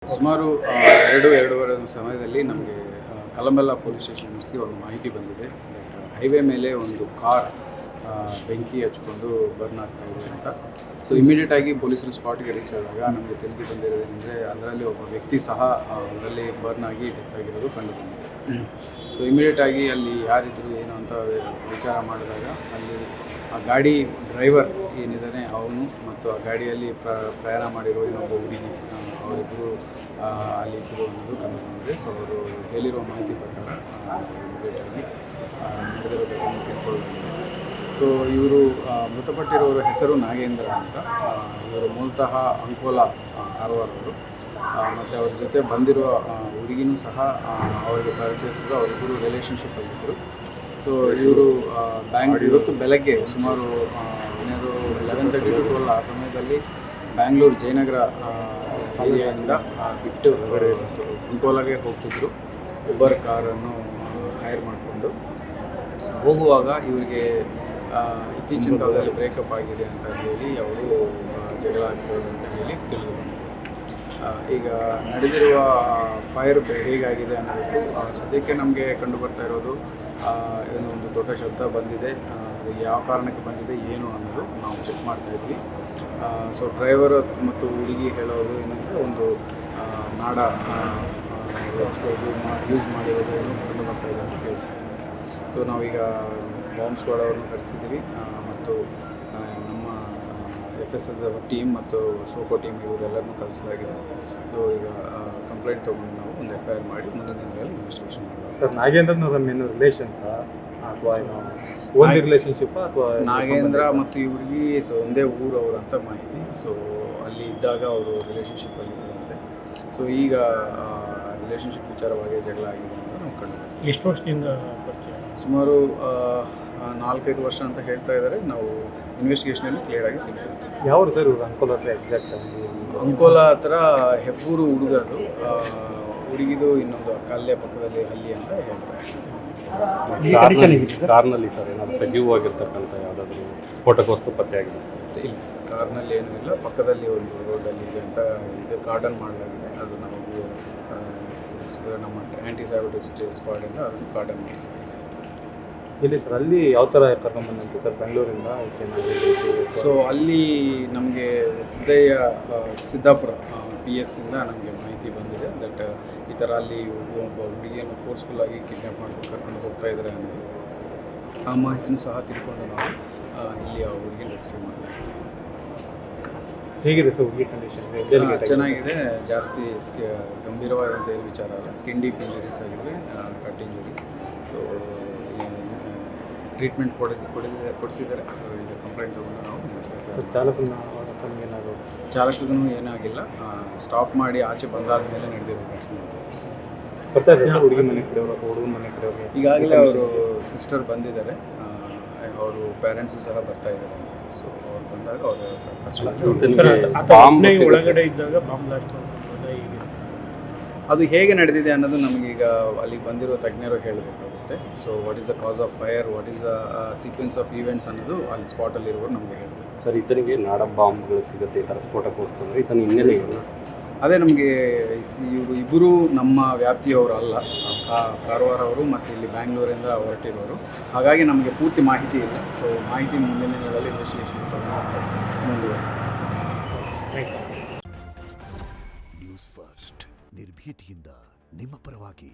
ಸುಮಾರು 2-2:30 ಸಮಯದಲ್ಲಿ ನಮಗೆ ಕಲಂಬೆಲ್ಲ ಪೊಲೀಸ್ ಸ್ಟೇಷನ್ಸ್ಗೆ ಒಂದು ಮಾಹಿತಿ ಬಂದಿದೆ. ಹೈವೇ ಮೇಲೆ ಒಂದು ಕಾರ್ ಬೆಂಕಿ ಹಚ್ಕೊಂಡು ಬರ್ನ್ ಆಗ್ತಾ ಇದೆ ಅಂತ. ಸೊ ಇಮಿಡಿಯೇಟಾಗಿ ಪೊಲೀಸರು ಸ್ಪಾಟ್ಗೆ ರೀಚ್ ಆದಾಗ ನಮಗೆ ತಿಳಿದು ಬಂದಿರೋದೇನೆಂದರೆ ಅದರಲ್ಲಿ ಒಬ್ಬ ವ್ಯಕ್ತಿ ಸಹ ಅದರಲ್ಲಿ ಬರ್ನ್ ಆಗಿ ಡೆತ್ ಆಗಿರೋದು ಕಂಡು ಬಂದಿದೆ. ಸೊ ಇಮಿಡಿಯೇಟಾಗಿ ಅಲ್ಲಿ ಯಾರಿದ್ರು ಏನು ಅಂತ ವಿಚಾರ ಮಾಡಿದಾಗ ಅಲ್ಲಿ ಆ ಗಾಡಿ ಡ್ರೈವರ್ ಏನಿದ್ದಾನೆ ಅವನು ಮತ್ತು ಆ ಗಾಡಿಯಲ್ಲಿ ಪ್ರಯಾಣ ಮಾಡಿರುವ ಇನ್ನೊಬ್ಬ ಹುಡುಗಿ ಅವರಿಬ್ಬರು ಅಲ್ಲಿದ್ದರು ಅನ್ನೋದು ಕಂಡು ಬಂದಿದೆ. ಸೊ ಅವರು ಹೇಳಿರುವ ಮಾಹಿತಿ ಪ್ರಕಾರ ಇಮಿಡಿಯೇಟಾಗಿ ನಡೆದಿರೋದನ್ನು ತಿಳ್ಕೊಳ್ಳಲಾಗಿದೆ. ಸೊ ಇವರು ಮೃತಪಟ್ಟಿರೋರ ಹೆಸರು ನಾಗೇಂದ್ರ ಅಂತ. ಇವರು ಮೂಲತಃ ಅಂಕೋಲಾ ಕಾರವಾರವರು ಮತ್ತು ಅವ್ರ ಜೊತೆ ಬಂದಿರುವ ಹುಡುಗಿನೂ ಸಹ ಅವರಿಗೆ ಪರಿಚಯಿಸಿದ್ರು. ಅವರಿಬ್ಬರು ರಿಲೇಷನ್ಶಿಪ್ಪಲ್ಲಿದ್ದರು. ಸೊ ಇವರು ಇವತ್ತು ಬೆಳಗ್ಗೆ ಸುಮಾರು 11:30 to 12 ಆ ಸಮಯದಲ್ಲಿ ಬ್ಯಾಂಗ್ಳೂರು ಜಯನಗರ ಏರಿಯಾದಿಂದ ಬಿಟ್ಟು ಅಂಕೋಲಾಗೆ ಹೋಗ್ತಿದ್ರು. ಉಬರ್ ಕಾರನ್ನು ಹೈರ್ ಮಾಡಿಕೊಂಡು ಹೋಗುವಾಗ ಇವರಿಗೆ ಇತ್ತೀಚಿನ ಕಾಲದಲ್ಲಿ ಬ್ರೇಕಪ್ ಆಗಿದೆ ಅಂತ ಹೇಳಿ ಅವರು ಜಗಳ ಆಗ್ತದೆ ಅಂತ ಹೇಳಿ ತಿಳಿದು ಬಂದಿದೆ. ಈಗ ನಡೆದಿರುವ ಫೈರ್ ಹೇಗಾಗಿದೆ ಅನ್ನೋದಕ್ಕೂ ಸದ್ಯಕ್ಕೆ ನಮಗೆ ಕಂಡು ಬರ್ತಾ ಇರೋದು ಏನೋ ಒಂದು ದೊಡ್ಡ ಶಬ್ದ ಬಂದಿದೆ. ಅದು ಯಾವ ಕಾರಣಕ್ಕೆ ಬಂದಿದೆ ಏನು ಅನ್ನೋದು ನಾವು ಚೆಕ್ ಮಾಡ್ತಾ ಇದ್ವಿ. ಸೊ ಡ್ರೈವರ್ ಮತ್ತು ಹುಡುಗಿ ಹೇಳೋದು ಏನಂದರೆ ಒಂದು ನಾಡ ಎಕ್ಸ್ಪ್ಲೋಸಿವ್ ಯೂಸ್ ಮಾಡಿರೋದು ಏನು ಕಂಡು ಬರ್ತಾ ಇದೆ ಅಂತ ಹೇಳ್ತಾ ಇದ್ದೀವಿ. ಸೊ ನಾವೀಗ ಬಾಂಬ್ ಸ್ಕ್ವಾಡ್ ಅವ್ರನ್ನ ಕರೆಸಿದ್ದೀವಿ ಮತ್ತು ನಮ್ಮ FSL ಟೀಮ್ ಮತ್ತು ಸೋಕೋ ಟೀಮ್ ಇವರೆಲ್ಲರನ್ನೂ ಕಳಿಸಲಾಗಿದೆ. ಸೊ ಈಗ ಕಂಪ್ಲೇಂಟ್ ತೊಗೊಂಡು ನಾವು ಒಂದು FIR ಮಾಡಿ ಮುಂದಿನ ದಿನಗಳಲ್ಲಿ ಇನ್ವೆಸ್ಟಿಗೇಷನ್ ಮಾಡೋದು. ಸರ್ ನಾಗೇಂದ್ರನವರ ಏನು ರಿಲೇಷನ್ಸಾ ಅಥವಾ ಏನು ಓನ್ ರಿಲೇಷನ್ಶಿಪ್ಪಾ ಅಥವಾ ನಾಗೇಂದ್ರ ಮತ್ತು ಈ ಹುಡುಗಿ ಒಂದೇ ಊರವರು ಅಂತ ಮಾಹಿತಿ. ಸೊ ಅಲ್ಲಿ ಇದ್ದಾಗ ಅವರು ರಿಲೇಷನ್ಶಿಪ್ಪಲ್ಲಿದ್ದರಂತೆ. ಸೊ ಈಗ ರಿಲೇಷನ್ಶಿಪ್ ವಿಚಾರವಾಗಿ ಜಗಳ ಆಗಿದೆ ಅಂತ ನಾವು ಕಂಡು. ಎಷ್ಟು ವರ್ಷದಿಂದ ಸುಮಾರು 4-5 ವರ್ಷ ಅಂತ ಹೇಳ್ತಾ ಇದ್ದಾರೆ. ನಾವು ಇನ್ವೆಸ್ಟಿಗೇಷನಲ್ಲಿ ಕ್ಲಿಯರಾಗಿ ತಿಳ್ಕೊಳ್ತೀವಿ. ಯಾವ ಸರ್ ಇವರು ಅಂಕೋಲಾ ಹತ್ರ ಎಕ್ಸಾಕ್ಟ್ ಅಂಕೋಲಾ ಹತ್ರ ಹೆಬ್ಬೂರು ಹುಡುಗದು, ಹುಡುಗಿದು ಇನ್ನೊಂದು ಕಲ್ಲೆ ಪಕ್ಕದಲ್ಲಿ ಹಳ್ಳಿ ಅಂತ ಹೇಳ್ತಾರೆ. ಕಾರ್ನಲ್ಲಿ ಸರ್ ಏನಾದರೂ ಸಜೀವವಾಗಿರ್ತಕ್ಕಂಥ ಯಾವುದಾದ್ರೂ ಸ್ಫೋಟಕ ವಸ್ತು ಪತ್ತೆ ಆಗಿದೆ? ಇಲ್ಲ, ಕಾರ್ನಲ್ಲಿ ಏನೂ ಇಲ್ಲ. ಪಕ್ಕದಲ್ಲಿ ಒಂದು ರೋಡಲ್ಲಿ ಇದೆ ಅಂತ ಇದು ಕಾರ್ಡನ್ ಮಾಡಲಾಗಿದೆ. ಅದು ನಾವು ನಮ್ಮ ಆ್ಯಂಟಿ ಸ್ಯಾಬಟೇಜ್ ಸ್ಕ್ವಾಡಿಂದ ಅದನ್ನು ಕಾರ್ಡನ್ ಮಾಡಿಸಿದ್ದೀವಿ. ಇಲ್ಲಿ ಸರ್ ಅಲ್ಲಿ ಯಾವ ಥರ ಕರ್ಕೊಂಡ್ಬಂದಂತೆ ಸರ್ ಬೆಂಗಳೂರಿಂದ? ಸೊ ಅಲ್ಲಿ ನಮಗೆ ಸಿದ್ದಾಪುರ PS ಇಂದ ನಮಗೆ ಮಾಹಿತಿ ಬಂದಿದೆ ದಟ್ ಈ ಥರ ಅಲ್ಲಿ ಒಬ್ಬ ಹುಡುಗಿಯನ್ನು ಫೋರ್ಸ್ಫುಲ್ಲಾಗಿ ಕಿಡ್ನ್ಯಾಪ್ ಮಾಡ್ಕೊಂಡು ಕರ್ಕೊಂಡು ಹೋಗ್ತಾ ಇದ್ದಾರೆ ಅನ್ನೋದು ಆ ಮಾಹಿತಿನೂ ಸಹ ತಿಳ್ಕೊಂಡು ನಾವು ಇಲ್ಲಿ ಆ ಹುಡುಗಿ ರೆಸ್ಕ್ಯೂ ಮಾಡಲಾಗಿದೆ. ಹೇಗಿದೆ ಸರ್ ಹುಡುಗಿ ಕಂಡೀಷನ್? ಚೆನ್ನಾಗಿದೆ. ಜಾಸ್ತಿ ಗಂಭೀರವಾದಂಥ ಏನು ವಿಚಾರ ಅಲ್ಲ. ಸ್ಕಿನ್ ಡೀಪ್ ಇಂಜುರೀಸ್ ಆಗಿವೆ, ಕಟ್ ಇಂಜುರೀಸ್. ಸೊ ಟ್ರೀಟ್ಮೆಂಟ್ ಕೊಡಿಸಿದ್ದಾರೆ. ಈಗ ಕಂಪ್ಲೇಂಟ್ ತೊಗೊಂಡು ನಾವು ಚಾಲಕಗೂ ಏನಾಗಿಲ್ಲ. ಸ್ಟಾಪ್ ಮಾಡಿ ಆಚೆ ಬಂದಾದ ಮೇಲೆ ನಡೆದಿರೋದು. ಹುಡುಗಿ ಮನೆ ಕಡೆ ಹುಡುಗನ ಮನೆ ಕಡೆ ಈಗಾಗಲೇ ಅವರು ಸಿಸ್ಟರ್ ಬಂದಿದ್ದಾರೆ, ಅವರು ಪೇರೆಂಟ್ಸು ಸಹ ಬರ್ತಾ ಇದ್ದಾರೆ. ಸೊ ಅವ್ರು ಬಂದಾಗ ಅವರು ಒಳಗಡೆ ಇದ್ದಾಗ ಬಾಂಬ್ ಅದು ಹೇಗೆ ನಡೆದಿದೆ ಅನ್ನೋದು ನಮಗೀಗ ಅಲ್ಲಿಗೆ ಬಂದಿರೋ ತಜ್ಞರು ಹೇಳಬೇಕಾಗುತ್ತೆ. So what is the cause of fire, what is the sequence of events ಅನ್ನೋದು ಅಲ್ಲಿ ಸ್ಪಾಟಲ್ಲಿರೋರು ನಮಗೆ ಹೇಳಬೇಕು. ಸರ್ ಈತನಿಗೆ ನಾಡ ಬಾಂಬ್ಗಳು ಸಿಗುತ್ತೆ, ಈ ಥರ ಸ್ಫೋಟಕ ವಸ್ತು ಅಂದರೆ ಈತನ ಹಿನ್ನೆಲೆ ಏನು? ಅದೇ ನಮಗೆ ಇವರು ಇಬ್ಬರು ನಮ್ಮ ವ್ಯಾಪ್ತಿಯವರು ಅಲ್ಲ, ಕಾರವಾರ ಅವರು ಮತ್ತು ಇಲ್ಲಿ ಬ್ಯಾಂಗ್ಳೂರಿಂದ ಹೊರಟಿರೋರು. ಹಾಗಾಗಿ ನಮಗೆ ಪೂರ್ತಿ ಮಾಹಿತಿ ಇಲ್ಲ. ಸೊ ಮಾಹಿತಿ ಮುಂದಿನ ದಿನಗಳಲ್ಲಿ ಇನ್ವೆಸ್ಟಿಗೇಷನ್ ತಗೊಂಡು ಮುಂದುವರಿಸ್ತೀವಿ. ನ್ಯೂಸ್ ಫಸ್ಟ್ ನಿರ್ಭೀತಿಯಿಂದ ನಿಮ್ಮ ಪರವಾಗಿ.